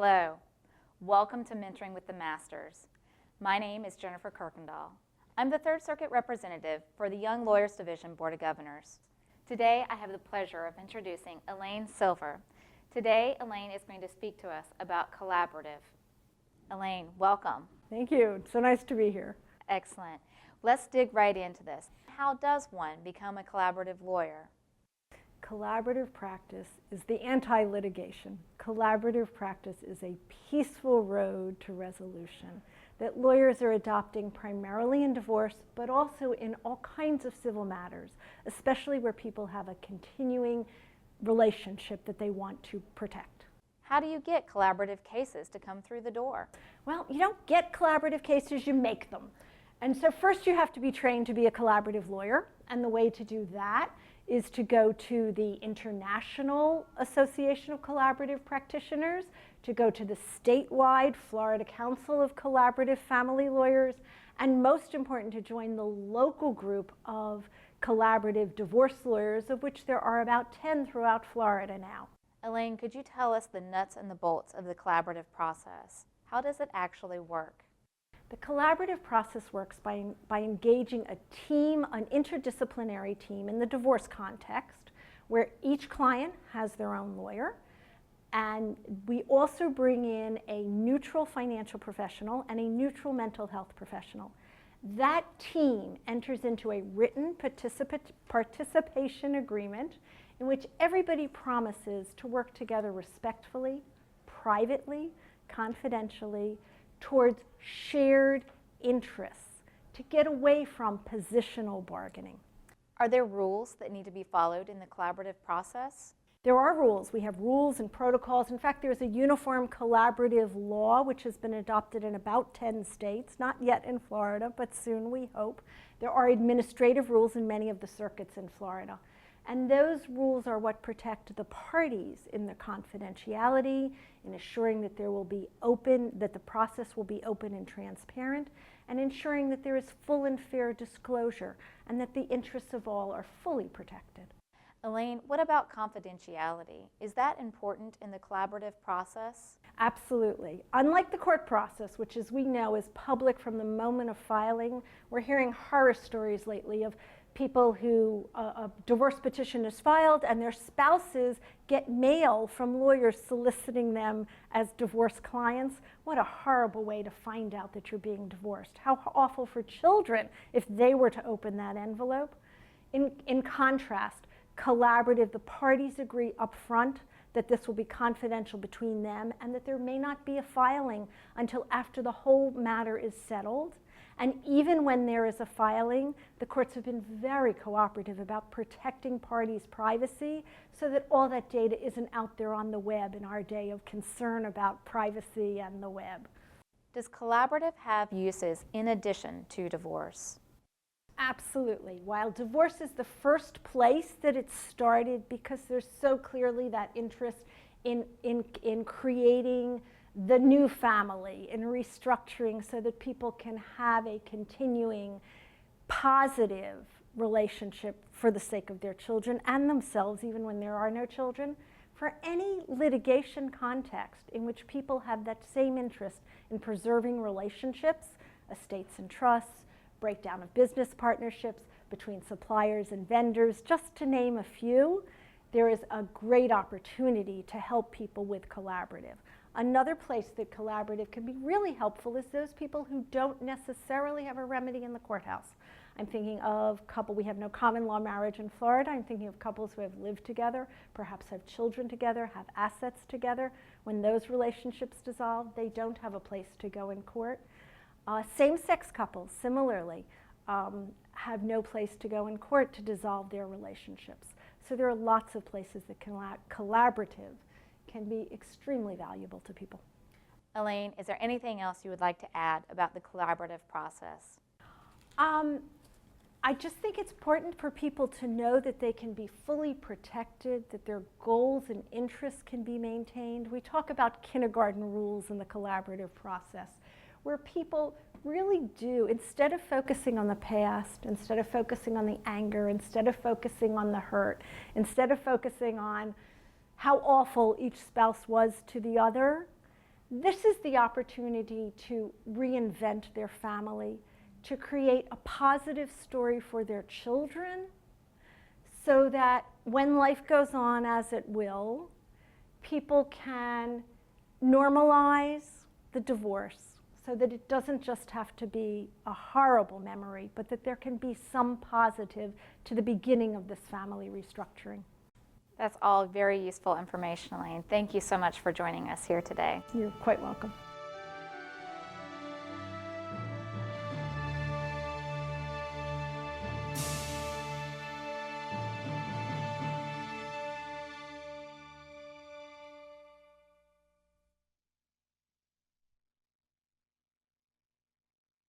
Hello. Welcome to Mentoring with the Masters. My name is Jennifer Kuyrkendall. I'm the Third Circuit representative for the Young Lawyers Division Board of Governors. Today, I have the pleasure of introducing Elaine Silver. Today, Elaine is going to speak to us about collaborative. Elaine, welcome. Thank you. It's so nice to be here. Excellent. Let's dig right into this. How does one become a collaborative lawyer? Collaborative practice is the anti-litigation. Collaborative practice is a peaceful road to resolution that lawyers are adopting primarily in divorce, but also in all kinds of civil matters, especially where people have a continuing relationship that they want to protect. How do you get collaborative cases to come through the door? Well, you don't get collaborative cases, you make them. And so first you have to be trained to be a collaborative lawyer, and the way to do that is to go to the International Association of Collaborative Practitioners, to go to the statewide Florida Council of Collaborative Family Lawyers, and most important, to join the local group of collaborative divorce lawyers, of which there are about 10 throughout Florida now. Elaine, could you tell us the nuts and the bolts of the collaborative process? How does it actually work? The collaborative process works by engaging a team, an interdisciplinary team in the divorce context, where each client has their own lawyer. And we also bring in a neutral financial professional and a neutral mental health professional. That team enters into a written participation agreement in which everybody promises to work together respectfully, privately, confidentially, towards shared interests, to get away from positional bargaining. Are there rules that need to be followed in the collaborative process? There are rules. We have rules and protocols. In fact, there's a uniform collaborative law which has been adopted in about 10 states, not yet in Florida, but soon we hope. There are administrative rules in many of the circuits in Florida. And those rules are what protect the parties in the confidentiality, in assuring that there will be that the process will be open and transparent, and ensuring that there is full and fair disclosure, and that the interests of all are fully protected. Elaine, what about confidentiality? Is that important in the collaborative process? Absolutely. Unlike the court process, which as we know is public from the moment of filing, we're hearing horror stories lately of people who a divorce petition is filed and their spouses get mail from lawyers soliciting them as divorce clients. What a horrible way to find out that you're being divorced. How awful for children if they were to open that envelope. In contrast, collaborative, the parties agree up front that this will be confidential between them and that there may not be a filing until after the whole matter is settled. And even when there is a filing, the courts have been very cooperative about protecting parties' privacy so that all that data isn't out there on the web in our day of concern about privacy and the web. Does collaborative have uses in addition to divorce? Absolutely. While divorce is the first place that it started because there's so clearly that interest in creating the new family, in restructuring so that people can have a continuing positive relationship for the sake of their children and themselves, even when there are no children. For any litigation context in which people have that same interest in preserving relationships, estates and trusts, breakdown of business partnerships between suppliers and vendors, just to name a few, there is a great opportunity to help people with collaborative. Another place that collaborative can be really helpful is those people who don't necessarily have a remedy in the courthouse. I'm thinking of we have no common law marriage in Florida. I'm thinking of couples who have lived together, perhaps have children together, have assets together. When those relationships dissolve, they don't have a place to go in court. Same-sex couples, similarly, have no place to go in court to dissolve their relationships. So there are lots of places that collaborative can be extremely valuable to people. Elaine, is there anything else you would like to add about the collaborative process? I just think it's important for people to know that they can be fully protected, that their goals and interests can be maintained. We talk about kindergarten rules in the collaborative process, where people really do, instead of focusing on the past, instead of focusing on the anger, instead of focusing on the hurt, instead of focusing on how awful each spouse was to the other, This is the opportunity to reinvent their family, to create a positive story for their children, so that when life goes on, as it will, people can normalize the divorce so that it doesn't just have to be a horrible memory, but that there can be some positive to the beginning of this family restructuring. That's all very useful information, Elaine. Thank you so much for joining us here today. You're quite welcome.